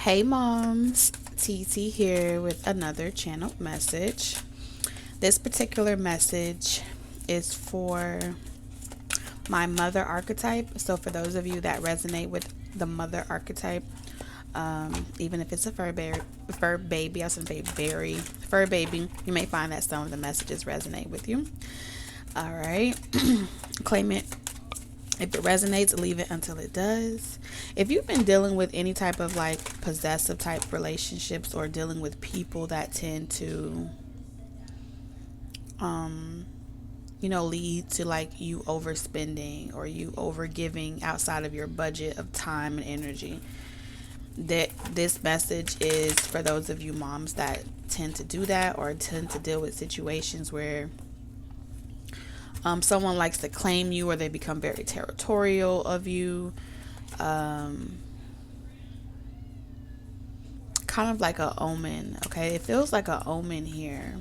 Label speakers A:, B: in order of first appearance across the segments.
A: Hey moms, TT here with another channel message. This particular message is for my mother archetype. So for those of you that resonate with the mother archetype, even if it's a fur baby, I was gonna say berry, fur baby, you may find that some of the messages resonate with you. All right, claim it. If it resonates, leave it until it does. If you've been dealing with any type of like possessive type relationships or dealing with people that tend to lead to like you overspending or you overgiving outside of your budget of time and energy, that this message is for those of you moms that tend to do that or tend to deal with situations where someone likes to claim you or they become very territorial of you. Kind of like a omen. Okay, it feels like a omen here.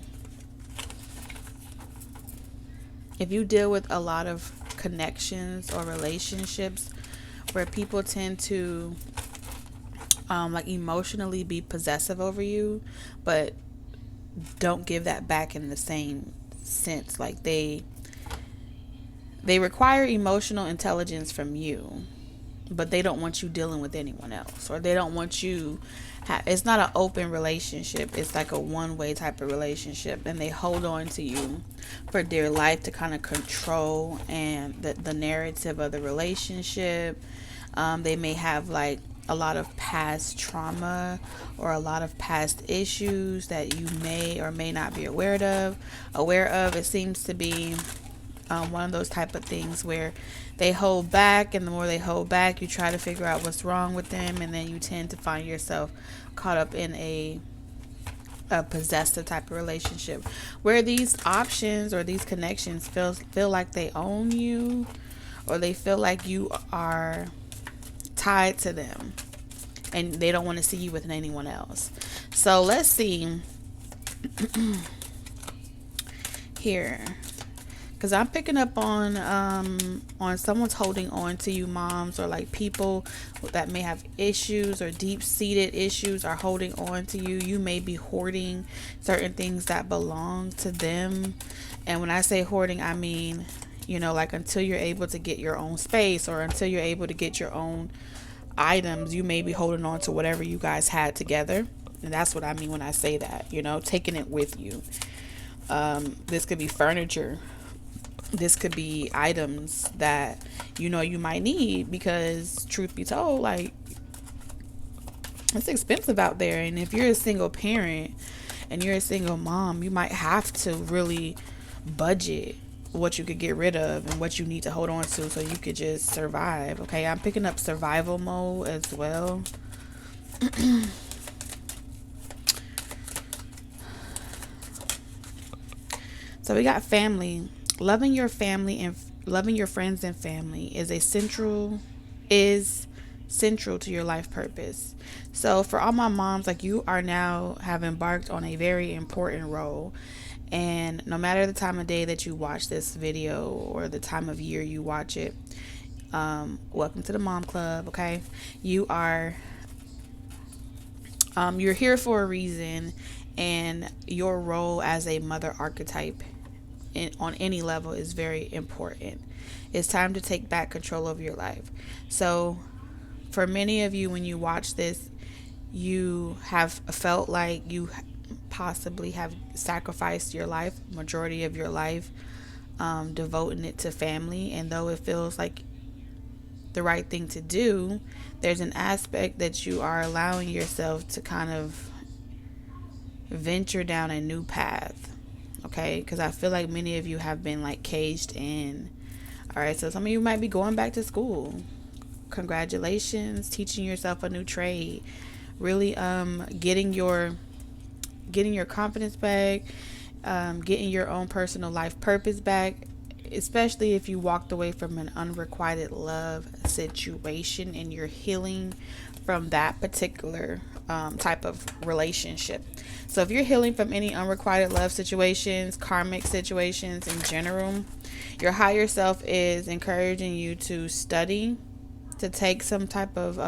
A: If you deal with a lot of connections or relationships where people tend to like emotionally be possessive over you, but don't give that back in the same sense, like they require emotional intelligence from you, but they don't want you dealing with anyone else, or they don't want you it's not an open relationship. It's like a one-way type of relationship, and they hold on to you for dear life to kind of control and the narrative of the relationship. They may have like a lot of past trauma or a lot of past issues that you may or may not be aware of. It seems to be one of those type of things where they hold back, and the more they hold back, you try to figure out what's wrong with them, and then you tend to find yourself caught up in a possessive type of relationship where these options or these connections feel like they own you, or they feel like you are tied to them and they don't want to see you with anyone else. So let's see here, because I'm picking up on someone's holding on to you, moms, or like people that may have issues or deep-seated issues are holding on to you. You may be hoarding certain things that belong to them. And when I say hoarding, I mean, like until you're able to get your own space or until you're able to get your own items, you may be holding on to whatever you guys had together. And that's what I mean when I say that, taking it with you. This could be furniture. This could be items that you might need, because truth be told, like, it's expensive out there. And if you're a single parent and you're a single mom, you might have to really budget what you could get rid of and what you need to hold on to so you could just survive. Okay, I'm picking up survival mode as well. So we got family. Loving your family and loving your friends and family is central to your life purpose. So for all my moms, like, you are now have embarked on a very important role. And no matter the time of day that you watch this video or the time of year you watch it, welcome to the Mom Club. Okay, you are you're here for a reason, and your role as a mother archetype on any level is very important. It's time to take back control of your life. So for many of you, when you watch this, you have felt like you possibly have sacrificed your life, majority of your life, devoting it to family. And though it feels like the right thing to do, there's an aspect that you are allowing yourself to kind of venture down a new path. Okay, because I feel like many of you have been like caged in. All right, so some of you might be going back to school. Congratulations, teaching yourself a new trade, really getting your confidence back, getting your own personal life purpose back, especially if you walked away from an unrequited love situation and you're healing from that particular type of relationship. So if you're healing from any unrequited love situations, karmic situations in general, your higher self is encouraging you to study, to take some type of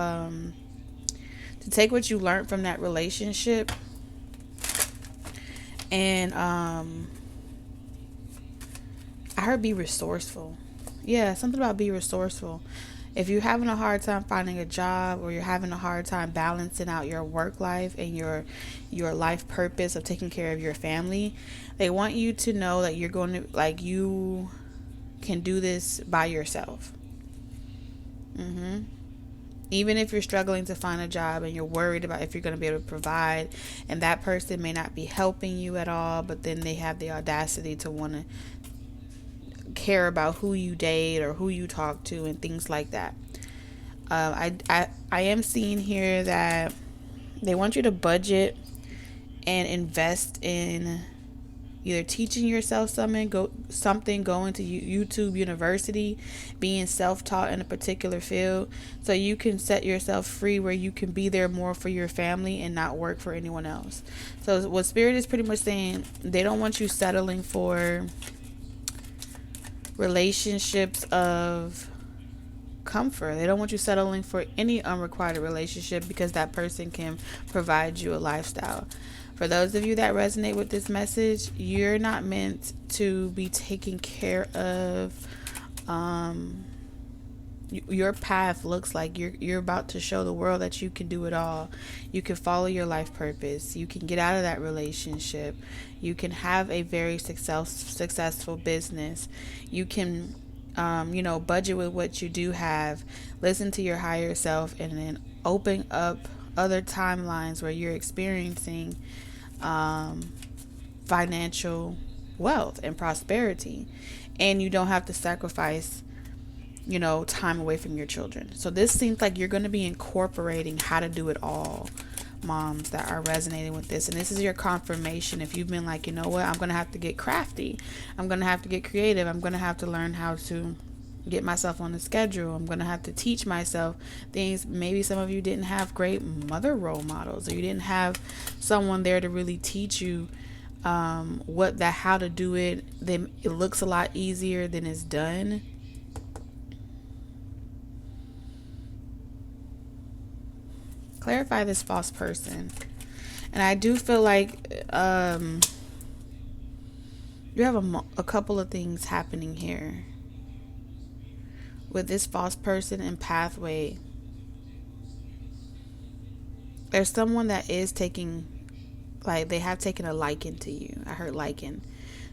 A: to take what you learned from that relationship and I heard be resourceful. Yeah, something about be resourceful. If you're having a hard time finding a job, or you're having a hard time balancing out your work life and your life purpose of taking care of your family, they want you to know that you're going to, like, you can do this by yourself. Mhm. Even if you're struggling to find a job and you're worried about if you're going to be able to provide, and that person may not be helping you at all, but then they have the audacity to want to care about who you date or who you talk to and things like that. I am seeing here that they want you to budget and invest in either teaching yourself something, going to YouTube University, being self-taught in a particular field, so you can set yourself free where you can be there more for your family and not work for anyone else. So what Spirit is pretty much saying, they don't want you settling for relationships of comfort. They don't want you settling for any unrequited relationship, because that person can provide you a lifestyle. For those of you that resonate with this message, you're not meant to be taken care of. Your path looks like you're about to show the world that you can do it all. You can follow your life purpose. You can get out of that relationship. You can have a very successful business. You can budget with what you do have, listen to your higher self, and then open up other timelines where you're experiencing financial wealth and prosperity, and you don't have to sacrifice time away from your children. So this seems like you're going to be incorporating how to do it all, moms that are resonating with this. And this is your confirmation. If you've been like, you know what, I'm going to have to get crafty, I'm going to have to get creative, I'm going to have to learn how to get myself on the schedule, I'm going to have to teach myself things. Maybe some of you didn't have great mother role models, or you didn't have someone there to really teach you how to do it. Then it looks a lot easier than it's done. Clarify this false person. And I do feel like you have a couple of things happening here with this false person and pathway. There's someone that is they have taken a liking to you. I heard liking.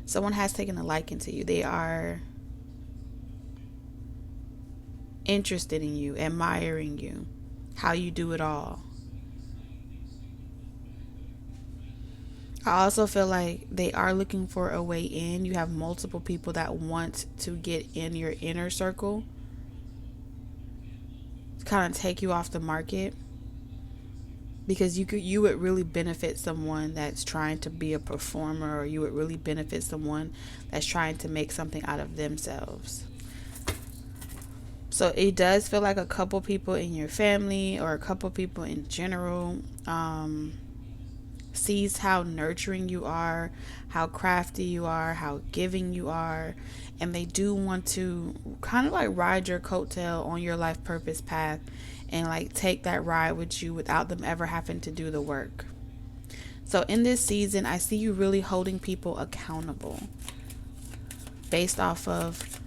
A: Someone has taken a liking to you. They are interested in you, admiring you, how you do it all. I also feel like they are looking for a way in. You have multiple people that want to get in your inner circle, to kind of take you off the market, because you would really benefit someone that's trying to be a performer, or you would really benefit someone that's trying to make something out of themselves. So it does feel like a couple people in your family, or a couple people in general, sees how nurturing you are, how crafty you are, how giving you are, and they do want to kind of like ride your coattail on your life purpose path, and like take that ride with you without them ever having to do the work. So in this season, I see you really holding people accountable based off of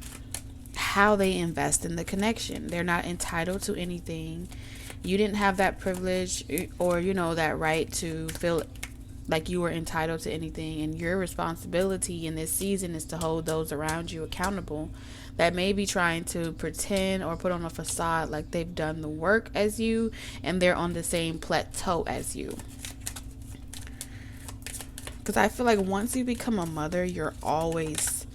A: how they invest in the connection. They're not entitled to anything. You didn't have that privilege or that right to feel like you were entitled to anything, and your responsibility in this season is to hold those around you accountable that may be trying to pretend or put on a facade like they've done the work as you and they're on the same plateau as you. Because I feel like once you become a mother, you're always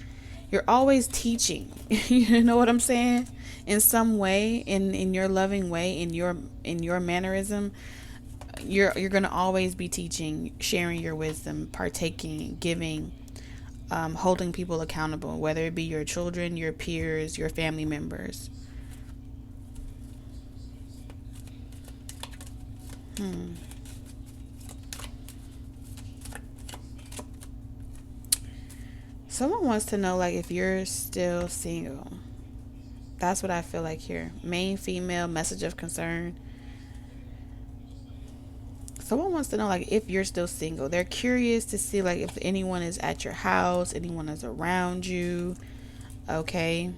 A: teaching. You know what I'm saying? In some way, in your loving way, in your mannerism, you're gonna always be teaching, sharing your wisdom, partaking, giving, holding people accountable, whether it be your children, your peers, your family members. Someone wants to know, like, if you're still single. That's what I feel like here. Main female, message of concern. Someone wants to know like if you're still single. They're curious to see like if anyone is at your house, anyone is around you. Okay.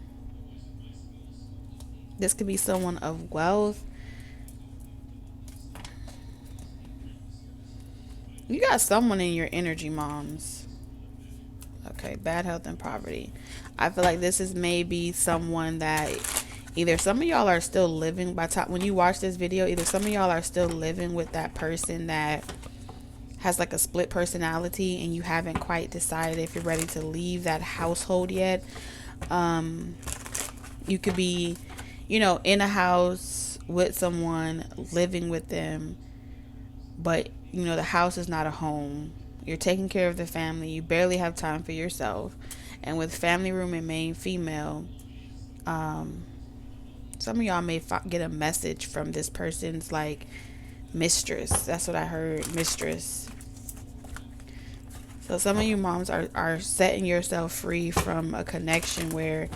A: This could be someone of wealth. You got someone in your energy, moms. Okay, bad health and poverty. I feel like this is maybe someone that either some of y'all are still living by time when you watch this video, either some of y'all are still living with that person that has like a split personality and you haven't quite decided if you're ready to leave that household yet. You could be, in a house with someone, living with them, but the house is not a home. You're taking care of the family. You barely have time for yourself. And with family room and main female, some of y'all may get a message from this person's like mistress. That's what I heard, mistress. So some of you moms are setting yourself free from a connection where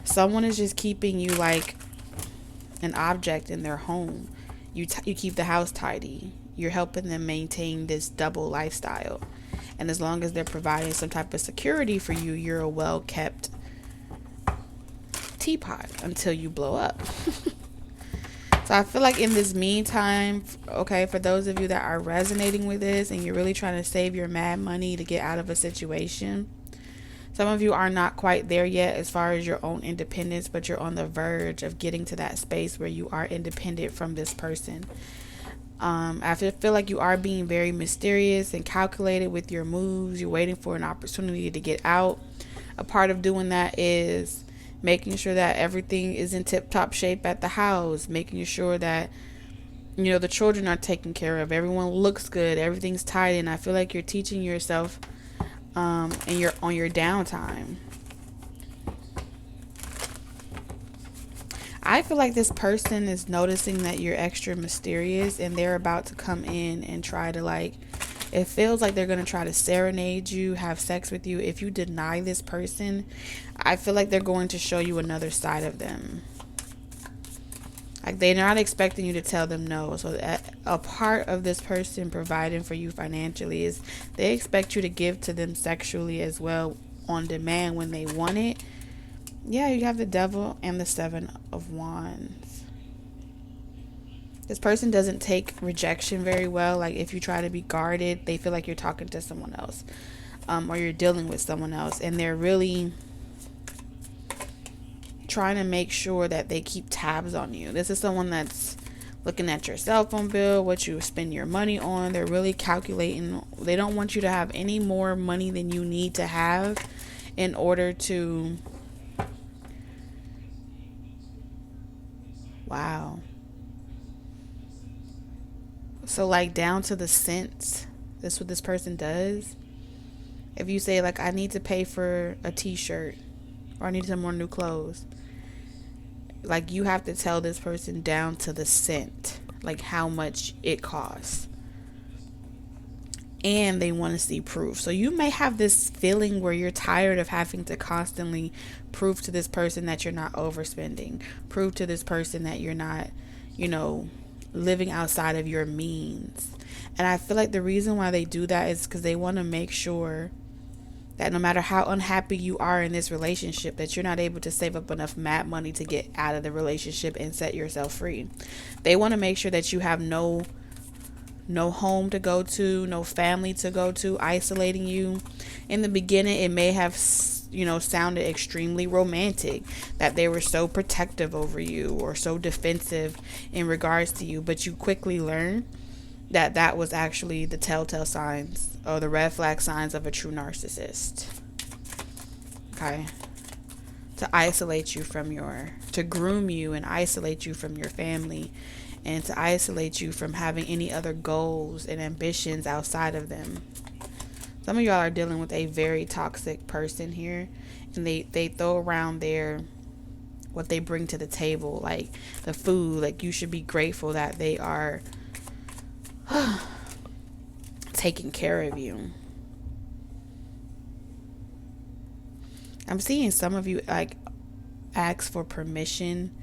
A: someone is just keeping you like an object in their home. You keep the house tidy. You're helping them maintain this double lifestyle. And as long as they're providing some type of security for you, you're a well-kept teapot until you blow up. So I feel like in this meantime, okay, for those of you that are resonating with this and you're really trying to save your mad money to get out of a situation, some of you are not quite there yet as far as your own independence, but you're on the verge of getting to that space where you are independent from this person. I feel like you are being very mysterious and calculated with your moves. You're waiting for an opportunity to get out. A part of doing that is making sure that everything is in tip-top shape at the house, making sure that the children are taken care of, everyone looks good, everything's tidy. And I feel like you're teaching yourself and you're on your downtime. I feel like this person is noticing that you're extra mysterious and they're about to come in and try to it feels like they're going to try to serenade you, have sex with you. If you deny this person, I feel like they're going to show you another side of them. Like they're not expecting you to tell them no. So a part of this person providing for you financially is they expect you to give to them sexually as well on demand when they want it. Yeah, you have the Devil and the Seven of Wands. This person doesn't take rejection very well. Like if you try to be guarded, they feel like you're talking to someone else, or you're dealing with someone else, and they're really trying to make sure that they keep tabs on you. This is someone that's looking at your cell phone bill, what you spend your money on. They're really calculating. They don't want you to have any more money than you need to have in order to... Wow. So down to the cents, that's what this person does. If you say I need to pay for a t-shirt or I need some more new clothes, you have to tell this person down to the cent, how much it costs. And they want to see proof. So you may have this feeling where you're tired of having to constantly prove to this person that you're not overspending, prove to this person that you're not, living outside of your means. And I feel like the reason why they do that is because they want to make sure that no matter how unhappy you are in this relationship, that you're not able to save up enough mad money to get out of the relationship and set yourself free. They want to make sure that you have no home to go to, no family to go to, isolating you. In the beginning, it may have, sounded extremely romantic, that they were so protective over you or so defensive in regards to you, but you quickly learn that that was actually the telltale signs or the red flag signs of a true narcissist. Okay. To isolate you to groom you and isolate you from your family, and to isolate you from having any other goals and ambitions outside of them. Some of y'all are dealing with a very toxic person here, and they throw around what they bring to the table, like the food. You should be grateful that they are taking care of you. I'm seeing some of you ask for permission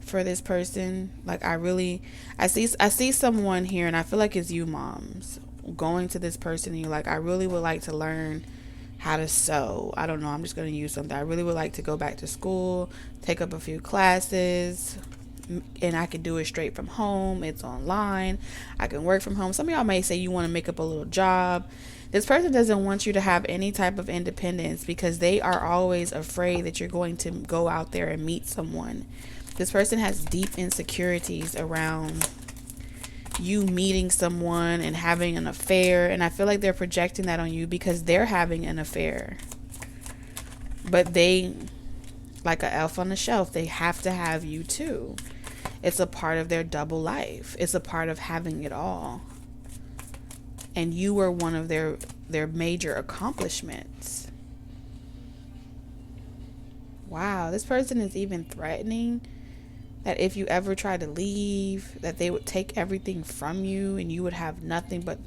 A: for this person. Like I see someone here, and I feel like it's you moms going to this person, and you're like, I really would like to learn how to sew. I don't know, I'm just going to use something. I really would like to go back to school, take up a few classes, and I can do it straight from home. It's online. I can work from home. Some of y'all may say you want to make up a little job. This person doesn't want you to have any type of independence because they are always afraid that you're going to go out there and meet someone. This person has deep insecurities around you meeting someone and having an affair, and I feel like they're projecting that on you because they're having an affair. But they, like an elf on the shelf, they have to have you too. It's a part of their double life. It's a part of having it all. And you were one of their major accomplishments. Wow, this person is even threatening that if you ever try to leave, that they would take everything from you and you would have nothing but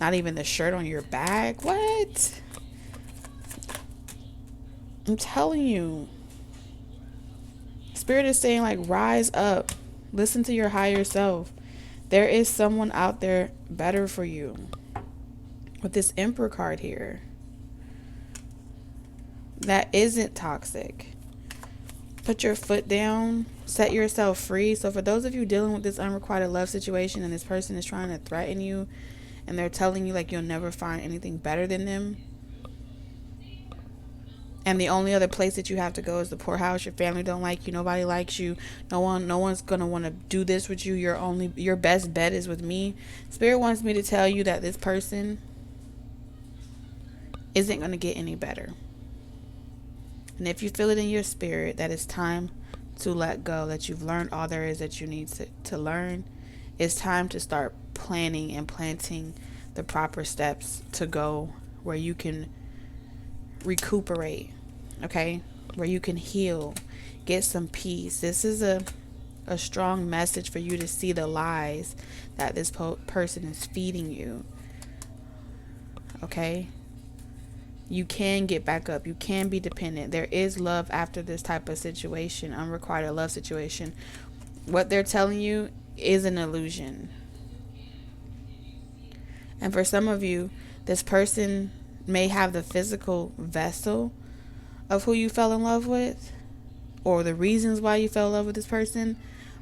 A: not even the shirt on your back. What? I'm telling you. Spirit is saying, like, rise up. Listen to your higher self. There is someone out there better for you. With this Emperor card here, that isn't toxic. Put your foot down. Set yourself free. So for those of you dealing with this unrequited love situation and this person is trying to threaten you and they're telling you like you'll never find anything better than them, and the only other place that you have to go is the poorhouse, your family don't like you, nobody likes you, no one's gonna want to do this with you, your best bet is with me. Spirit wants me to tell you that this person isn't going to get any better. And if you feel it in your spirit that it's time to let go, that you've learned all there is that you need to learn, it's time to start planning and planting the proper steps to go where you can recuperate, okay? Where you can heal, get some peace. This is a strong message for you to see the lies that this person is feeding you, okay? You can get back up. You can be dependent. There is love after this type of situation, unrequited love situation. What they're telling you is an illusion. And for some of you, this person may have the physical vessel of who you fell in love with or the reasons why you fell in love with this person,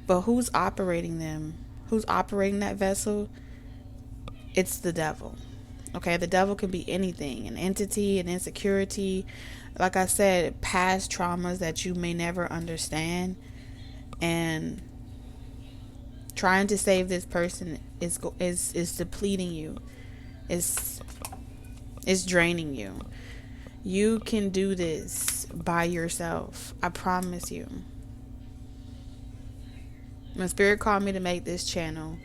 A: but who's operating them? Who's operating that vessel? It's the devil. Okay, the devil can be anything, an entity, an insecurity, like I said, past traumas that you may never understand. And trying to save this person is depleting you. It's draining you. You can do this by yourself. I promise you. When Spirit called me to make this channel,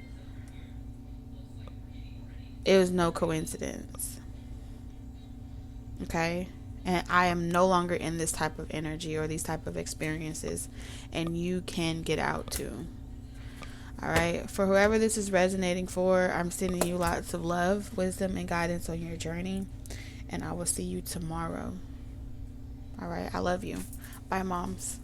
A: it was no coincidence. Okay? And I am no longer in this type of energy or these type of experiences. And you can get out too. Alright? For whoever this is resonating for, I'm sending you lots of love, wisdom, and guidance on your journey. And I will see you tomorrow. Alright? I love you. Bye, moms.